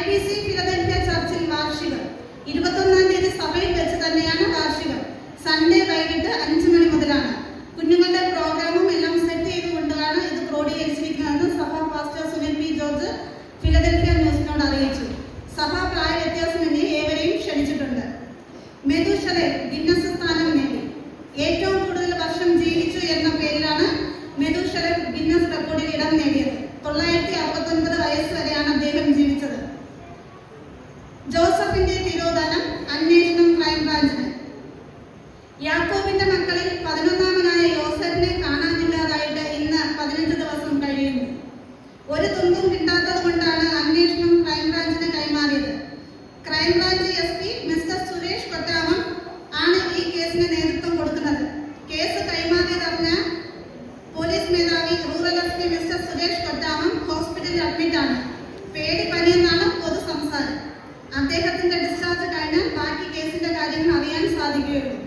IPC Philadelphia ചർച്ചിൽ വാർഷികം 21-ാം തീയതി സഭയിൽ വെച്ച് തന്നെയാണ് വാർഷികം. സൺഡേ വൈകിട്ട് 5 മണി മുതലാണ്. കുഞ്ഞുങ്ങളുടെ പ്രോഗ്രാമും എല്ലാം സെറ്റ് ചെയ്തുകൊണ്ടാണ് ഇത് ക്രോഡീകരിച്ചിരിക്കുന്നതെന്ന് സഭാ pastor Sunil P George Philadelphia ന്യൂസിനോട് അറിയിച്ചു. സഭാ പ്രായ വ്യത്യാസമെന്നേ ഏവരെയും ക്ഷണിച്ചിട്ടുണ്ട്. മെതുശലേം ഗിന്നസ് സ്ഥാനം നേടി. ഏറ്റവും കൂടുതൽ വർഷം ജീവിച്ചു എന്ന പേരിലാണ് മെതുശലേം ഗിന്നസ് റെക്കോർഡിൽ ഇടം നേടിയത്. 969 വയസ്സ് വരെയാണ് അദ്ദേഹം ജീവിച്ചത്. ജോസഫിന്റെ തിരോധാനം അന്വേഷണം ക്രൈംബ്രാഞ്ചിന്. യാക്കോബിന്റെ മക്കളിൽ 11-ാമനായ യോസേഫിനെ കാണാനില്ലാതായിട്ട് ഇന്ന് 15 ദിവസം കഴിയുന്നു. ഒരു തുമ്പും കിട്ടാത്തത് കൊണ്ടാണ് അന്വേഷണം ക്രൈംബ്രാഞ്ചിന് കൈമാറിയത്. Crime branch SP mister Suresh Kottamam ആണ് ഈ കേസിന് നേതൃത്വം കൊടുക്കുന്നത്. കേസ് കൈമാറിയതറിഞ്ഞ പോലീസ് മേധാവി rural SP mister Suresh Kottamam ഹോസ്പിറ്റലിൽ അഡ്മിറ്റാണ്. പേടിപ്പനിയെന്നാണ് പൊതു സംസാരം. അദ്ദേഹത്തിന്റെ ഡിസ്ചാർജ് കഴിഞ്ഞാൽ ബാക്കി കേസിന്റെ കാര്യങ്ങൾ അറിയാൻ സാധിക്കുകയുള്ളൂ.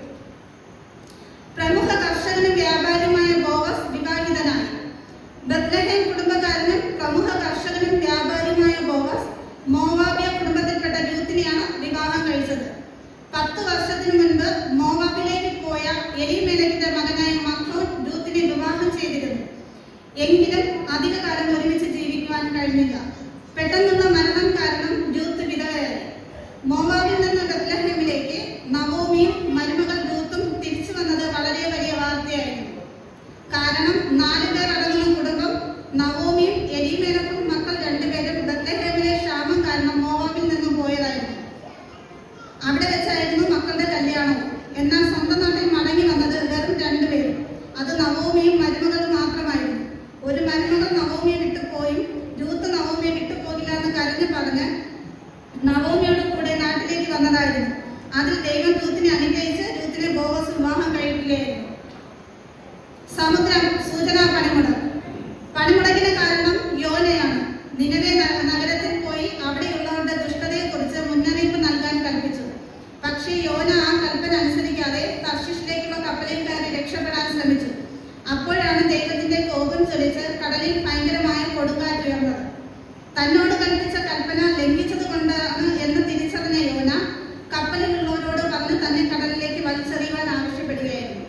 പ്രമുഖ കർഷകനും വ്യാപാരിയുമായ ബോവസ് വിവാഹിതനായി. ബത്ലഹേം കുടുംബക്കാരനും പ്രമുഖ കർഷകനും വ്യാപാരിയുമായ ബോവസ് മോവാബിയ കുടുംബത്തിൽപ്പെട്ട രൂത്തിനെയാണ് വിവാഹം കഴിച്ചത്. 10 വർഷത്തിനു മുൻപ് മോവാബിലേക്ക് പോയ എലീമേലെക്കിന്റെ മകനായ മക്ലോൻ രൂത്തിനെ വിവാഹം ചെയ്തിരുന്നു. എങ്കിലും അധികകാലം ഒരുമിച്ച് ജീവിക്കുവാൻ കഴിഞ്ഞില്ല. പെട്ടെന്നുള്ള മരണം കാരണം രൂത്ത് വിധവയായി. മോവാബിൽ നിന്ന് ബത്ലഹേമിലേക്ക് നവോമിയും മരുമകൾ രൂത്തും തിരിച്ചു വന്നത് വളരെ വലിയ വാർത്തയായിരുന്നു. കാരണം 4 പേർ അടങ്ങുന്ന കുടുംബം നവോമിയും എലീമേലക്കും മക്കൾ 2 പേരും ബത്ലഹേമിലെ ക്ഷാമം കാരണം മോവാബിൽ നിന്നും പോയതായിരുന്നു. അവിടെ വെച്ചായിരുന്നു മക്കളുടെ കല്യാണവും. എന്നാൽ സ്വന്തം നാട്ടിൽ മടങ്ങി വന്നത് വെറും 2 പേരും. അത് നവോമിയും മരുമകളും മാത്രമായിരുന്നു. ഒരു മരുമകൾ നവോമിയെ വിട്ടുപോയും രൂത്ത് നവോമിയെ വിട്ടുപോകില്ല എന്ന് കരഞ്ഞു പറഞ്ഞ് നവോമിയോട് കൂടെ നാട്ടിലേക്ക് വന്നതായിരുന്നു. അതിൽ ദൈവം രൂത്തിനെ അനുഗ്രഹിച്ച് രൂത്തിനെ ബോവസ് വിവാഹം കഴിക്കുകയായിരുന്നു. സമുദ്രം സൂചനാ പണിമുടക്ക്. പണിമുടക്കിന് കാരണം യോനയാണ്. നിനവേ നഗരത്തിൽ പോയി അവിടെയുള്ളവരുടെ ദുഷ്ടതയെക്കുറിച്ച് മുന്നറിയിപ്പ് നൽകാൻ കൽപ്പിച്ചു. പക്ഷേ യോന ആ കൽപ്പന അനുസരിക്കാതെ തർശീഷിലേക്കുള്ള കപ്പലിൽ കയറി രക്ഷപ്പെടാൻ ശ്രമിച്ചു. അപ്പോഴാണ് ദൈവത്തിന്റെ കോപം ചൊലിച്ച് കടലിൽ ഭയങ്കരമായ കൊടുങ്കാറ്റുയർന്നത്. തന്നോട് കൽപ്പിച്ച കൽപ്പന ലംഘിച്ചത് കൊണ്ടാണ് എന്ന് തിരിച്ചറിഞ്ഞ യോന കപ്പലിലുള്ളവരോട് പറഞ്ഞ് തന്നെ കടലിലേക്ക് വലിച്ചെറിയുവാൻ ആവശ്യപ്പെടുകയായിരുന്നു.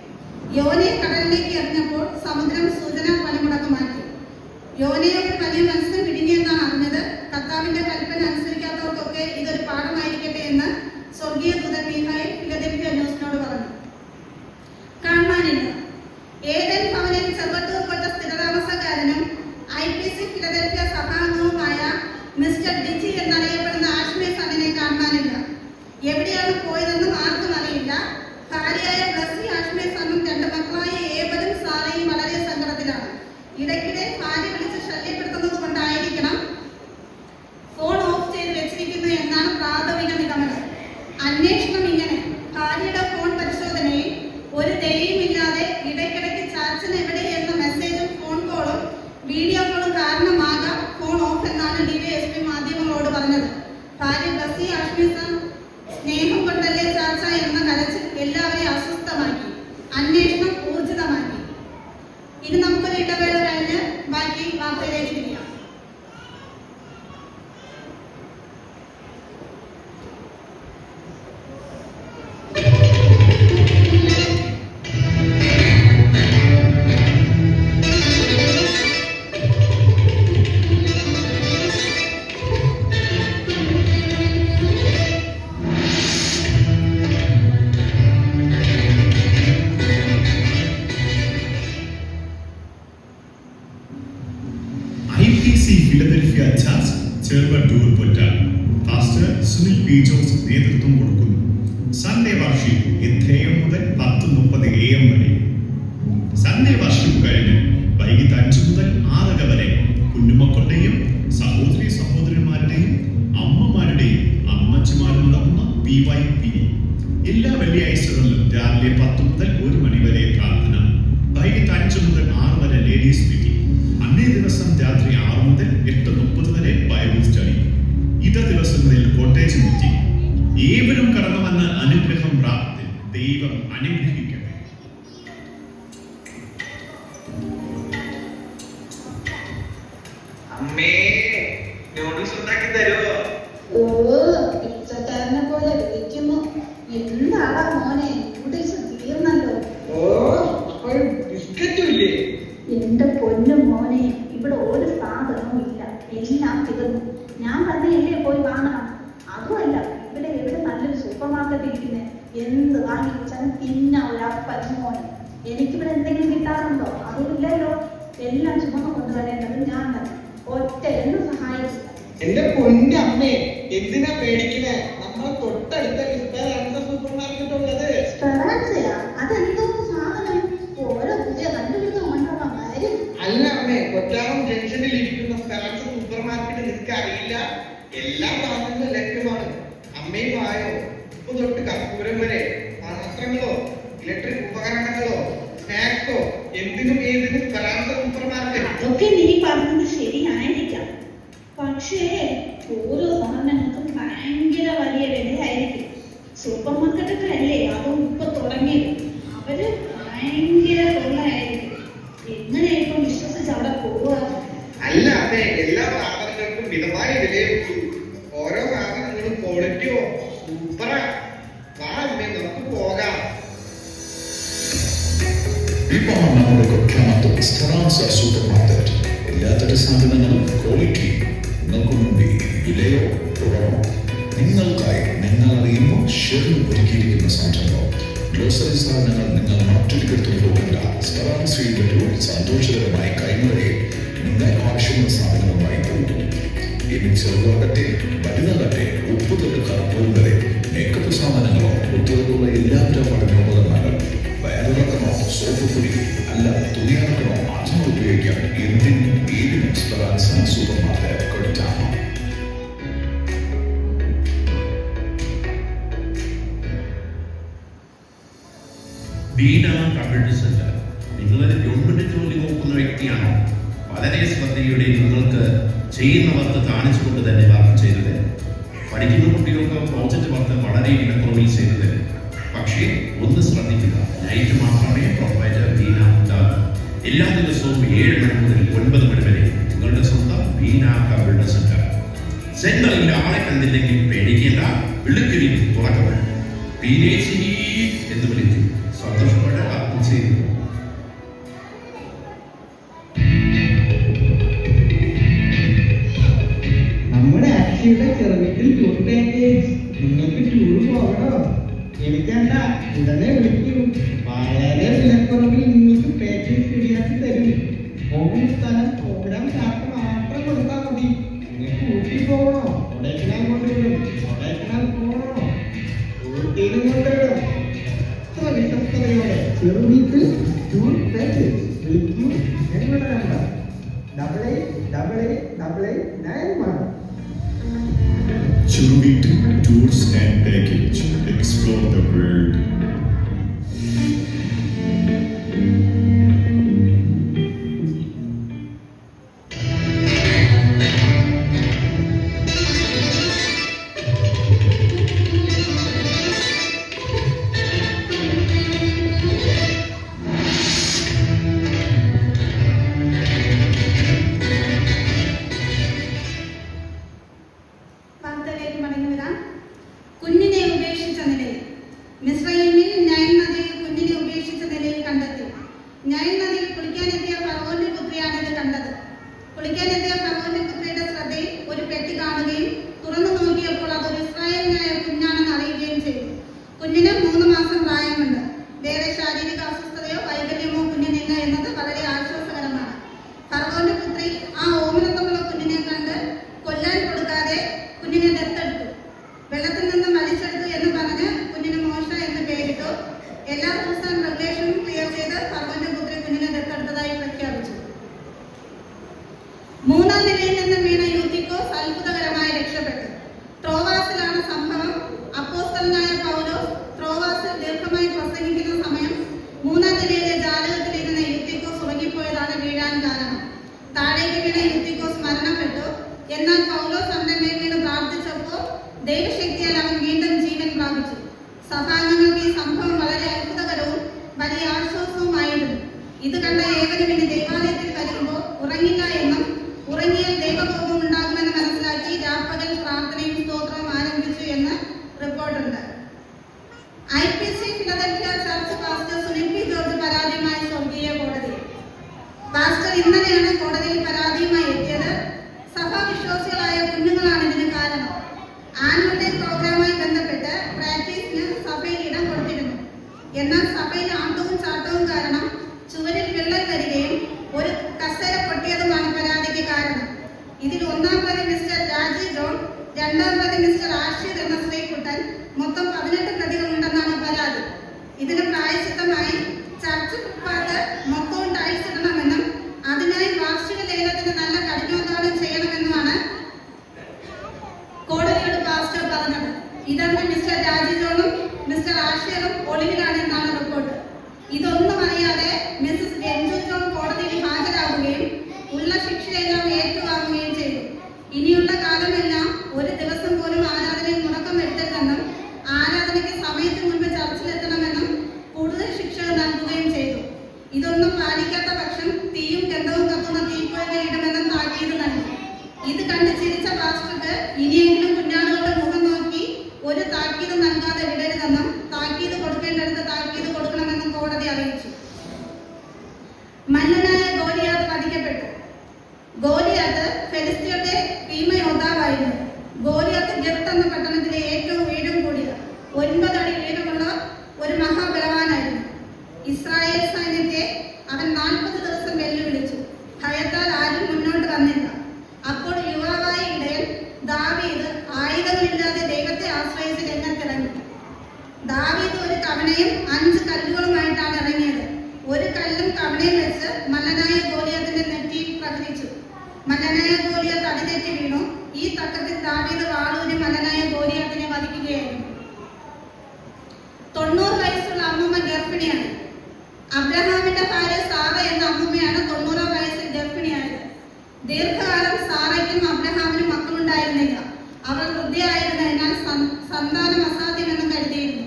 യോനയെ കടലിലേക്ക് എറിഞ്ഞപ്പോൾ സമുദ്രം സൂചനാ പണിമുടക്ക് മാറ്റി. യോനയോട് വലിയ മത്സ്യം പിടിങ്ങിയെന്നാണ് അറിഞ്ഞത്. കർത്താവിന്റെ കൽപ്പന അനുസരിക്കാത്തവർക്കൊക്കെ ഇതൊരു പാഠമായിരിക്കട്ടെ എന്ന് സ്വർഗീയ ദൂതൻ മീഖായേൽ ഫിലദൽഫിയ ന്യൂസിനോട് പറഞ്ഞു. കാണാനില്ല. ഏദൻ ഭവനിൽ ചെറുവട്ടൂർപ്പെട്ട സ്ഥിരതാമസക്കാരനും IPC ഫിലദൽഫിയ സഭാംഗവുമായ മിസ്റ്റർ ഡിജി എന്നറിയപ്പെടുന്ന ആഷ്മേ സണ്ണിനെ കാണാനില്ല. എവിടെയാണ് പോയതെന്നും ആർക്കും അറിയില്ല. ഭാര്യയായ ബ്ലസ്സി ആഷ്മേ സണ്ണും 2 മക്കളായ ഏബലും സാറയും വളരെ സങ്കടത്തിലാണ്. ഇടയ്ക്കിടെ ഭാര്യ വിളിച്ച് ശല്യപ്പെടുത്തുന്നത് കൊണ്ടായിരിക്കണം ഫോൺ ഓഫ് ചെയ്ത് വെച്ചിരിക്കുന്നു എന്നാണ് പ്രാഥമിക നിഗമനം. അന്വേഷണം ഇങ്ങനെ: ഭാര്യയുടെ ഫോൺ പരിശോധനയിൽ ഒരു ദയയുമില്ലാതെ ഇടയ്ക്കിടയ്ക്ക് ചാച്ചൻ എവിടെ എന്ന മെസ്സേജും ഫോൺ കോളും വീഡിയോ കോളും കാരണമാകാം ഫോൺ ഓഫ് എന്നാണ് DYSP മാധ്യമങ്ങളോട് പറഞ്ഞത്. ഭാര്യ ബ്ലസ്സി ആഷ്മേ സൺ സ്നേഹം കൊണ്ടല്ലേ ചാച്ച എന്ന കരച്ചിൽ എല്ലാവരെയും അസ്വസ്ഥമാക്കി. അന്വേഷണം ഊർജിതമാക്കി. ഇനി നമുക്കൊരു ഇടവേള കഴിഞ്ഞ് ബാക്കി വാർത്തയിലേക്ക് തിരിയാം. IPC Philadelphia church Cheruvattoor Pottal pastor Sunil P Jose നേതൃത്വം കൊടുക്കുന്നു. സൺഡേ വർഷിപ്പ് 8 AM മുതൽ 10:30 AM വരെ. സൺഡേ വർഷിപ്പ് കഴിഞ്ഞ് വൈകിട്ട് 5 മുതൽ 6 വരെ കുഞ്ഞുമക്കളുടെയും സഹോദരി സഹോദരന്മാരുടെയും അമ്മമാരുടെയും അമ്മച്ചിമാരും നടന്ന PYP. എല്ലാ വെള്ളിയാഴ്ചകളിലും രാവിലെ 10 മുതൽ 1 മണി വരെ പ്രാർത്ഥന. വൈകിട്ട് 5 മുതൽ 6 വരെ ലേഡീസ് മീറ്റിംഗ്. അന്നേ ദിവസം രാത്രി 6 മുതൽ 8:30 വരെ ബൈബിൾ സ്റ്റഡി. ഇതേ ദിവസങ്ങളിൽ കോട്ടേജ് മീറ്റിംഗ്. ഏവരും കടന്നു വന്ന് അനുഗ്രഹം പ്രാപ്തി. ദൈവം അനുഗ്രഹിക്കട്ടെ. അമ്മേ നൂഡിൽസ് ഉണ്ടാക്കി തരുമോ? എല്ലാം തീർന്നു. ഞാൻ തന്നെയല്ലേ പോയി വാങ്ങണം. അതുമല്ല, ഇവിടെ എവിടെ നല്ലൊരു സൂപ്പർ മാർക്കറ്റ് ഇരിക്കുന്നത്. എന്ത് വാങ്ങി വെച്ചാലും പിന്നെ ഒരപ്പൻ മോൻ. എനിക്കിവിടെ എന്തെങ്കിലും കിട്ടാറുണ്ടോ? അതുമില്ലല്ലോ. എല്ലാം ചുമന്ന് കൊണ്ടുവരേണ്ടത് ഞാൻ തന്നെ. ഒറ്റ എന്ന് സഹായിച്ചില്ല. എന്റെ പൊന്നെ അമ്മേ, എന്തിനാ പേടിക്കണേ? നമ്മൾ തൊട്ടടുത്ത സൂപ്പർ മാർക്കറ്റ് ഉള്ളത്. സ്പെറാൻസയാ? അതെന്തോ സാധനം? ഓരോ പുതിയ കണ്ടുപിടുത്തം കൊണ്ടുള്ള കാര്യം. അല്ല അമ്മേ, കൊറ്റാറം ജംഗ്ഷനിൽ ഇരിക്കുന്ന സ്പെറാൻസ സൂപ്പർ മാർക്കറ്റ് നിങ്ങൾക്ക് അറിയില്ല? എല്ലാ സാധനങ്ങളും ലഭ്യമാണ്. അമ്മയും ആയോ? ഉപ്പ് തൊട്ട് കർപ്പൂരം വരെ, പാത്രങ്ങളോ ഇലക്ട്രിക് ഉപകരണങ്ങളോ സ്നാക്സോ എന്തിനും ഏതിനും സ്പെറാൻസ സൂപ്പർ മാർക്കറ്റ്. അതൊക്കെ നീ പറഞ്ഞത് ശരിയായിരിക്കാം. പക്ഷേ ഓരോ സാധനങ്ങൾക്കും ഭയങ്കര വലിയ വിലയായിരിക്കും. സൂപ്പർ മാർക്കറ്റൊക്കെ അല്ലേ അതും ഇപ്പൊ തുടങ്ങിയത്. അവര് ഭയങ്കര കൊള്ളയായിരിക്കും. എങ്ങനെയാ ഇപ്പൊ വിശ്വസിച്ച് അവിടെ പോവുക? അല്ല അതെ, എല്ലാ സാധനങ്ങൾക്കും മിതമായ വിലയുള്ളൂ. ഓരോ സാധനങ്ങളും ക്വാളിറ്റിയോ സൂപ്പറാ. വാ അമ്മേ, നമുക്ക് പോകാം. ഇതാണ് നമ്മുടെ കൊട്ടാമത്തും സ്പെറാൻസ സൂപ്പർ മാർക്കറ്റ്. എല്ലാത്തരം സാധനങ്ങളും ക്വാളിറ്റി നിങ്ങൾക്ക് മുമ്പിൽ വിലയോ കുറവോ നിങ്ങൾക്കായി നിങ്ങൾ അറിയുമ്പോൾ ഷെറിൽ ഒരുക്കിയിരിക്കുന്ന സംരംഭം. ഗ്രോസറി സാധനങ്ങൾ നിങ്ങൾ മറ്റൊരിടത്തും പോകേണ്ട. സ്പെറാൻസയിൽ വരൂ. സന്തോഷകരമായ കൈമുറയിൽ നിങ്ങൾ ആവശ്യമുള്ള സാധനങ്ങളുമായി പോകും. ഇനി ചെറുതാകട്ടെ വലുതാകട്ടെ, ഉപ്പ് തൊട്ട് കർപ്പൂരം വരെ മേക്കപ്പ് സാധനങ്ങളോ കുട്ടികൾക്കുള്ള എല്ലാത്തരം പഠനോപകരണങ്ങൾ, വയറിളക്കണോ സോപ്പ് പൊടി അല്ല തുണിയിറക്കണോ അതും ഉപയോഗിക്കാം. എന്തിനും ഏതിനും സ്പെറാൻസ സൂപ്പർ മാർക്കറ്റ് കൊടുത്താണ്. Beena computer centre. നിങ്ങളൊരു ഗവൺമെന്റ് ജോലി നോക്കുന്ന വ്യക്തിയാണോ? വളരെ ശ്രദ്ധയോടെ നിങ്ങൾക്ക് ചെയ്യുന്ന വർക്ക് കാണിച്ചുകൊണ്ട് തന്നെ വർക്ക് ചെയ്തത്. പഠിക്കുന്ന കുട്ടികൾക്ക് പ്രോജക്റ്റ് വർക്ക് വളരെ വിലക്കുറവിൽ ചെയ്തത്. പക്ഷേ ഒന്ന് ശ്രദ്ധിക്കുക, നൈറ്റ് മാത്രമേ പ്രൊവൈഡർ ബീന ഉണ്ടാകൂ. എല്ലാ ദിവസവും 7 മണി മുതൽ 9 മണി വരെ നിങ്ങളുടെ സ്വന്തം ബീന കമ്പ്യൂട്ടർ സെന്റർ. സെന്ററിൽ ആളെ കണ്ടില്ലെങ്കിൽ പേടിക്കേണ്ട, വിളിക്കുവിൻ, തുറക്കപ്പെടും. ബീനേശി എന്ന് വിളിക്കും. സന്തോഷത്തോടെ വർക്ക് ചെയ്തു. നമ്മുടെ അക്ഷയുടെ ചെറുവീട്ടിൽ ടൂർ പാക്കേജ്. നിങ്ങൾക്ക് ടൂർ പോകണോ? എനിക്കല്ല, ഉടനെ വിളിക്കൂ. വളരെ വിലക്കുറവിൽ നിങ്ങൾക്ക് പാക്കേജ് ശരിയാക്കി തരും. പോകുന്ന സ്ഥലം പ്രോഗ്രാം ചാർട്ട് മാത്രം കൊടുത്താൽ മതി. നിങ്ങൾക്ക് ഊട്ടി പോകണോ? കൊടൈക്കനാൽ കൊണ്ടുവിടും. കൊടൈക്കനാൽ പോകണോ? ഊട്ടിയിലും കൊണ്ടുവിടും. ഇത്ര വിശ്വസ്തയോടെ ചെറുവീട്ടിൽ ടൂർ പാക്കേജ്. വിളിക്കൂ. ഞങ്ങളുടെ number 888891. Churuvittu Tours and Package. Explore the world. വാർത്തയിലേക്ക് മടങ്ങി വരാം. കുഞ്ഞിനെ ഉപേക്ഷിച്ച നിലയിൽ. മിസ്രയീമിൽ നൈൽ നദിയിൽ കുഞ്ഞിനെ ഉപേക്ഷിച്ച നിലയിൽ കണ്ടെത്തി. നൈൽ നദിയിൽ കുളിക്കാനെത്തിയ ഫറവോന്റെ പുത്രിയാണ് ഇത് കണ്ടത്. കുളിക്കാനെത്തിയ ഫറവോന്റെ പുത്രിയുടെ ശ്രദ്ധയിൽ ഒരു പെട്ടി കാണുകയും തുറന്നു നോക്കിയപ്പോൾ അതൊരു ഇസ്രായേലിനായ കുഞ്ഞാണെന്ന് അറിയുകയും ചെയ്തു. കുഞ്ഞിന് 3 മാസം പ്രായമുണ്ട്. വേറെ ശാരീരിക അസ്വസ്ഥതയോ വൈകല്യമോ കുഞ്ഞിനില്ല എന്നത് വളരെ ആശ്വാസകരമാണ്. ഫറവോന്റെ പുത്രി ആ ഓമനത്വമുള്ള കുഞ്ഞിനെ കണ്ട് കൊല്ലാൻ കൊടുക്കാതെ കുഞ്ഞിനെ ദത്തെടുത്തു. വെള്ളത്തിൽ നിന്ന് വലിച്ചെടുത്തു എന്ന് പറഞ്ഞ് കുഞ്ഞിന് മോശ എന്ന് പേരിട്ടു. എല്ലാ ദിവസവും റെഗുലേഷനും ക്ലിയർ ചെയ്ത് ഫറവോന്റെ പുത്രി കുഞ്ഞിനെ ദത്തെടുത്തതായി പ്രഖ്യാപിച്ചു. 3-ാം നിലയിൽ നിന്ന് വീണ യൂത്തിക്കോസ് അത്ഭുതകരമായി രക്ഷപ്പെട്ടു. ട്രോവാസിലാണ് സംഭവം. അപ്പോസ്തലനായ പൗലോസ് ട്രോവാസിൽ ദീർഘമായി പ്രസംഗിക്കുന്ന സമയം 3-ാം നിലയിലെ ജാലകത്തിൽ ഇരുന്ന യൂത്തിക്കോസ് ഉറങ്ങിപ്പോയതാണ് വീഴാൻ കാരണം. താഴേക്ക് വീണ യൂത്തിക്കോസ് മരണപ്പെട്ടു. എന്നാൽ പൗലോസ് അവന്റെ മേൽ വീണ് പ്രാർത്ഥിച്ചപ്പോൾ ദൈവശക്തിയാൽ അവൻ വീണ്ടും ജീവൻ പ്രാപിച്ചു. സഭാംഗങ്ങൾക്ക് ഈ സംഭവം വളരെ അത്ഭുതകരവും വലിയ ആശ്വാസവുമായിരുന്നു. ഇത് കണ്ട ഏവരും ഇനി ദൈവാലയത്തിൽ വരുമ്പോൾ ഉറങ്ങില്ല എന്നും ഉറങ്ങിയാൽ ദൈവകോപം ഉണ്ടാകുമെന്ന് മനസ്സിലാക്കി രാപ്പകൽ പ്രാർത്ഥനയും സ്തോത്രവും ആരംഭിച്ചു എന്ന് റിപ്പോർട്ടുണ്ട്. IPC Philadelphia church pastor Sunil P George പരാതിയുമായി സ്വർഗീയ കോടതി. പാസ്റ്റർ ഇന്നലെയാണ് കോടതിയിൽ പരാതിയുമായി എത്തിയത്. സഭാ രണ്ടാം പ്രതി മിസ്റ്റർ ആഷിർ എന്ന ശ്രീകുട്ടൻ. മൊത്തം 18 പ്രതികളുണ്ടെന്നാണ് പരാതി. ഇതിന് പ്രായശ്ചിത്തമായി ചർച്ച് ഫുട്പാത്ത് മൊത്തവും ടൈൽസ് ഇടണമെന്നും അതിനായി വാർഷിക ലേലത്തിന് നല്ല കഠിനാധ്വാനം ചെയ്യണമെന്നുമാണ് കോടതിയോട് പാസ്റ്റർ പറഞ്ഞത്. ഇതറിഞ്ഞ മിസ്റ്റർ രാജി ജോണും മിസ്റ്റർ ആഷിറും ഒളിവിലാണെന്നാണ് റിപ്പോർട്ട്. ഇതൊന്നും അറിയാതെ മിസസ് രഞ്ജു ജോൺ കോടതിയിൽ ഹാജരാകുകയും ഉള്ള ശിക്ഷയെല്ലാം ഏറ്റുവാങ്ങുകയും ചെയ്തു. ഇനിയുള്ള കാലമെല്ലാം ഒരു ദിവസം പോലും ആരാധനയിൽ മുടക്കം വരുത്തരുതെന്നും ആരാധനയ്ക്ക് സമയത്ത് മുൻപ് ചർച്ചിലെത്തണമെന്നും കൂടുതൽ ശിക്ഷകൾ നൽകുകയും ചെയ്തു. ഇതൊന്നും പാലിക്കാത്ത പക്ഷം തീയും ഗന്ധവും കത്തുന്ന തീപ്പൊയ്കയിടുമെന്നും താക്കീത് നൽകി. ഇത് കണ്ട് ചിരിച്ച പാസ്റ്റർക്ക് ഇനിയെങ്കിലും കുഞ്ഞാടുകളുടെ മുഖം നോക്കി ഒരു താക്കീത് നൽകാതെ വിടരുതെന്നും താക്കീത് കൊടുക്കേണ്ടടുത്ത് താക്കീത് കൊടുക്കണമെന്നും കോടതി അറിയിച്ചു. മല്ലനായ ഗോലിയാത്ത് വധിക്കപ്പെട്ടു. ഗോലിയാത്ത് ഫെലിസ്ത്യരുടെ ഭീമയോദ്ധാവായിരുന്നു. ഗോലിയാത്ത് ഗത്ത് എന്ന പട്ടണത്തിലെ ഏറ്റവും ഉയരം കൂടിയ 9 അടി ഉയരമുള്ള ഒരു മഹാബലവാനായിരുന്നു. ഇസ്രായേൽ സൈന്യത്തെ അവൻ 40 ദിവസം വെല്ലുവിളിച്ചു. ഭയത്താൽ ആരും മുന്നോട്ട് വന്നില്ല. അപ്പോൾ യുവാവായ ഇടയൻ ദാവീദ് ആയുധങ്ങളില്ലാതെ ദൈവത്തെ ആശ്രയിച്ച് രംഗത്തിറങ്ങി. ദാവീദ് ഒരു കവണയും 5 കല്ലുകളുമായിട്ടാണ് ഇറങ്ങിയത്. ഒരു കല്ലും കവണയും വെച്ച് മല്ലനായ ഗോലിയാത്തിന്റെ നെറ്റിയിൽ പ്രഹരിച്ചു. മല്ലനായ ഗോലിയാത്ത് അടിതെറ്റി വീണു. ഈ തക്കത്തിൽ ദാവീദ് വാളൂരി മല്ലനായ ഗോലിയാത്തിനെ വധിക്കുകയായിരുന്നു. 90 വയസ്സുള്ള അമ്മൂമ്മ ഗർഭിണിയാണ്. അബ്രഹാമിന്റെ ഭാര്യ സാറ എന്ന അമ്മൂമ്മയാണ് 90 വയസ്സിൽ ഗർഭിണിയായത്. ദീർഘകാലം സാറയ്ക്കും അബ്രഹാമിനും മക്കളുണ്ടായിരുന്നില്ല. അവൾ വൃദ്ധയായിരുന്നതിനാൽ സന്താനം അസാധ്യമെന്ന് കരുതിയിരുന്നു.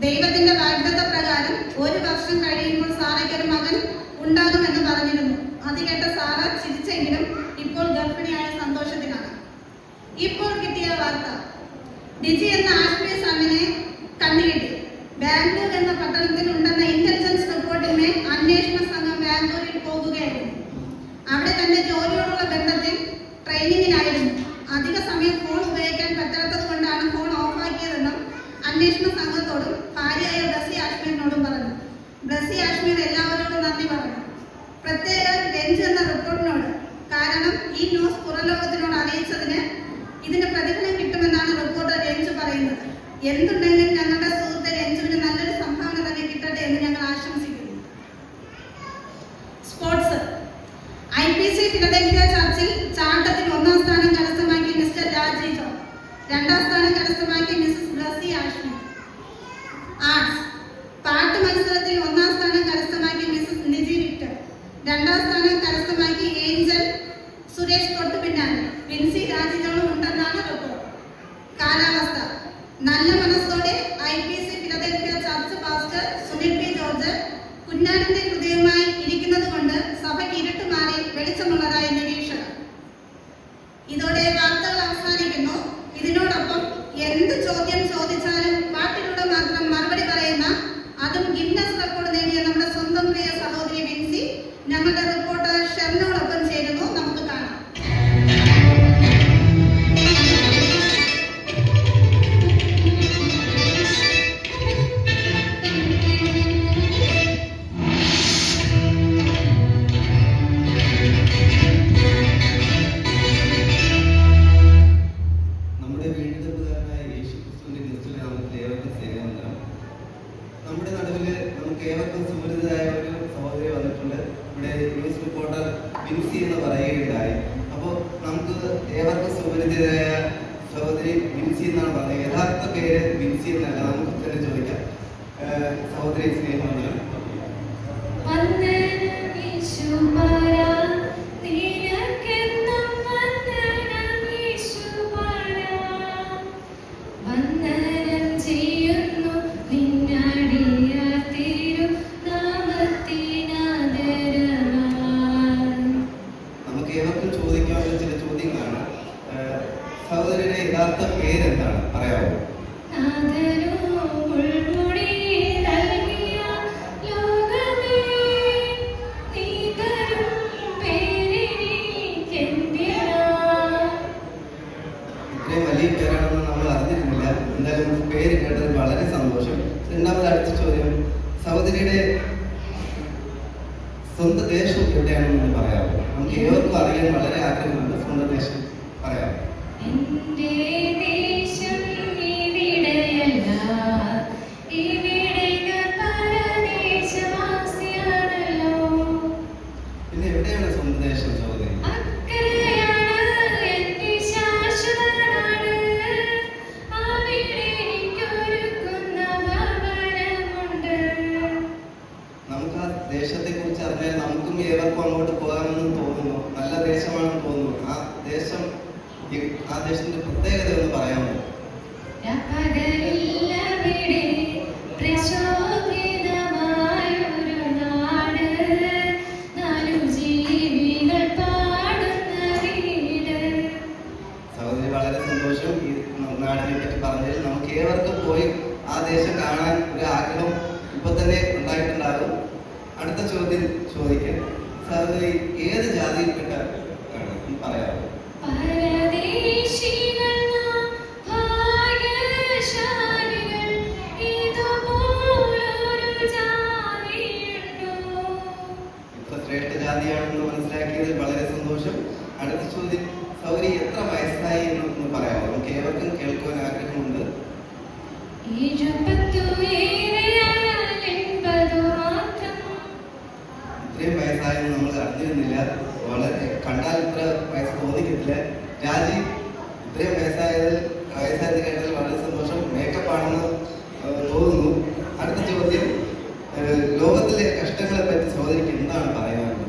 ദൈവത്തിന്റെ വാഗ്ദത്ത പ്രകാരം 1 വർഷം കഴിയുമ്പോൾ സാറയ്ക്ക് ഒരു മകൻ ഉണ്ടാകുമെന്ന് പറഞ്ഞിരുന്നു. അത് കേട്ട സാറ ചിരിച്ചെങ്കിലും ഇപ്പോൾ ഗർഭിണിയായ സന്തോഷത്തിലാണ്. ഇപ്പോൾ കിട്ടിയ വാർത്ത, ഡിജി എന്ന ആഷ്മി സണ്ണിനെ കണ്ടുകിട്ടി. ബാംഗ്ലൂർ എന്ന പട്ടണത്തിൽ ഉണ്ടെന്ന ഇന്റലിജൻസ് റിപ്പോർട്ടിന്മേൽ അന്വേഷണ സംഘം ബാംഗ്ലൂരിൽ പോകുകയായിരുന്നു. അവിടെ തന്റെ ജോലിയോടുള്ള ബന്ധത്തിൽ ട്രെയിനിങ്ങിലായിരുന്നു. അധിക സമയം ഫോൺ ഉപയോഗിക്കാൻ പറ്റാത്തത് കൊണ്ടാണ് ഫോൺ ഓഫാക്കിയതെന്നും അന്വേഷണ സംഘത്തോടും ഭാര്യയായ ബ്ലസി ആഷ്മിയോടും പറഞ്ഞു. ബ്ലസി ആഷ്മിയോട് എല്ലാവരോടും നന്ദി പറഞ്ഞു, പ്രത്യേകം രഞ്ജു എന്ന റിപ്പോർട്ടിനോട്. കാരണം ഈ ന്യൂസ് പുറലോകത്തിനോട് അറിയിച്ചതിന് ഇതിന് പ്രതിഫലം കിട്ടുമെന്നാണ് റിപ്പോർട്ടർ രഞ്ജു പറയുന്നത്. എന്തുണ്ടെങ്കിലും ഞങ്ങളുടെ സുഹൃത്ത് രഞ്ജുവിന് നല്ലൊരു സംഭാവന തന്നെ കിട്ടട്ടെ എന്ന് ഞങ്ങൾ ആശംസിക്കുന്നു. സ്പോർട്സ്. IPC ഫിലഡൽഫിയ ചർച്ചിൽ ചാട്ടത്തിൽ 1ാം സ്ഥാനം കരസ്ഥമാക്കി മിസ്റ്റർ രാജി ജോൺ. 2ാം സ്ഥാനം കരസ്ഥമാക്കി മിസസ് ബ്ലസി ആഷ്മി. ആർട്സ്. പാട്ട് മത്സരത്തിൽ 1ാം സ്ഥാനം കരസ്ഥമാക്കി മിസസ് നിജി വിക്ടർ. 2ാം സ്ഥാനം കരസ്ഥമാക്കി ഏഞ്ചൽ സുരേഷ്. തൊട്ടു പിന്നാലെ വിൻസി രാജി ജോണും ഉണ്ടെന്നാണ് റിപ്പോർട്ട്. കാലാവസ്ഥ. നല്ല മനസ്സോടെ IPC Philadelphia church pastor Sunil P George കുഞ്ഞാടിന്റെ ഹൃദയവുമായി ഇരിക്കുന്നത് കൊണ്ട് സഭയ്ക്ക് ഇരുട്ട് മാറി വെളിച്ചമുള്ളതായി നിരീക്ഷകർ. ഇതോടെ വാർത്തകൾ അവസാനിക്കുന്നു. ഇതിനോടൊപ്പം എന്ത് ചോദ്യം ചോദിച്ചാലും പാട്ടിലൂടെ മാത്രം മറുപടി പറയുന്ന, അതും ഗിന്നസ് റെക്കോർഡ് നേടിയ നമ്മുടെ സ്വന്തം പ്രിയ സഹോദരി വിൻസി ഞങ്ങളുടെ റിപ്പോർട്ടർ ഷെറിനോടൊപ്പം ചേരുന്നു. നമുക്ക് കാണാം. നമ്മുടെ നടുവില് നമുക്ക് ഏവർക്കും സുപരിചിതരായ ഒരു സഹോദരി വന്നിട്ടുണ്ട്. ഇവിടെ ന്യൂസ് റിപ്പോർട്ടർ വിൻസി എന്ന് പറയുകയുണ്ടായി. അപ്പോൾ നമുക്ക് ഏവർക്കും സുപരിചിതരായ സഹോദരി വിൻസി എന്നാണ് പറയുന്നത്. യഥാർത്ഥ പേര് വിൻസി എന്നല്ല. നമുക്ക് തന്നെ ചോദിക്കാം. സഹോദരി സ്നേഹമാണ്. സഹോദരിയുടെ യഥാർത്ഥ പേരെന്താണ് പറയാമോ? ഇത്രയും വലിയ പേരാണെന്ന് നമ്മൾ അറിഞ്ഞിരുന്നില്ല. എന്തായാലും പേര് കേട്ടത് വളരെ സന്തോഷം. രണ്ടാമത് അടുത്ത ചോദ്യം, സഹോദരിയുടെ സ്വന്തം ദേശം എവിടെയാണെന്ന് പറയാമോ? നമുക്ക് ഏവർക്കും അറിയാൻ വളരെ ആഗ്രഹമുണ്ട്. സ്വന്തം ദേശം പറയാമോ? എന്റെ ആ ദേശത്തിന്റെ പ്രത്യേകത ഒന്ന് പറയാമോ? സഹോദരി, വളരെ സന്തോഷം ഈ നാടിനെ പറ്റി പറഞ്ഞതിൽ. നമുക്ക് ഏവർക്കും പോയി ആ ദേശം കാണാൻ ഒരു ആഗ്രഹം ഇപ്പൊ തന്നെ ഉണ്ടായിട്ടുണ്ടാകും. അടുത്ത ചോദ്യം ചോദിക്കാൻ, സഹോദരി ഏത് ജാതിയിൽപ്പെട്ട പറയാമോ? ശ്രേഷ്ഠ ജാതിയാണെന്ന് മനസ്സിലാക്കിയതിൽ വളരെ സന്തോഷം. അടുത്ത ചോദ്യം, സൗരി എത്ര വയസ്സായി എന്നൊന്ന് പറയാമോ? നമുക്ക് ഏവർക്കും കേൾക്കുവാൻ ആഗ്രഹമുണ്ട്. ഇത്രയും വയസ്സായെന്ന് നമ്മൾ അറിഞ്ഞിരുന്നില്ല. വളരെ കണ്ടാൽ ഇത്ര വയസ്സ് തോന്നിക്കില്ല. രാജി, ഇത്രയും വയസ്സായത് കേട്ടാൽ വളരെ സന്തോഷം. മേക്കപ്പ് ആണെന്ന് തോന്നുന്നു. അടുത്ത ചോദ്യം, ലോകത്തിലെ കഷ്ടങ്ങളെ പറ്റി സഹോദരിക്ക് എന്താണ് പറയാനുള്ളത്?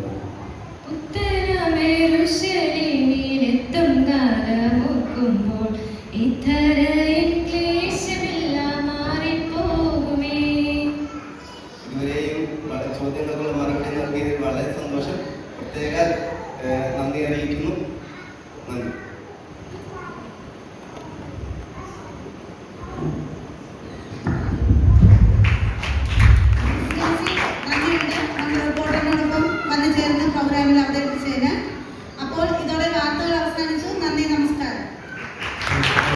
ഇതുവരെയും ചോദ്യങ്ങൾക്ക് മറുപടി നൽകിയതിൽ വളരെ സന്തോഷം. പ്രത്യേക നന്ദി അറിയിക്കുന്നു. നന്ദി.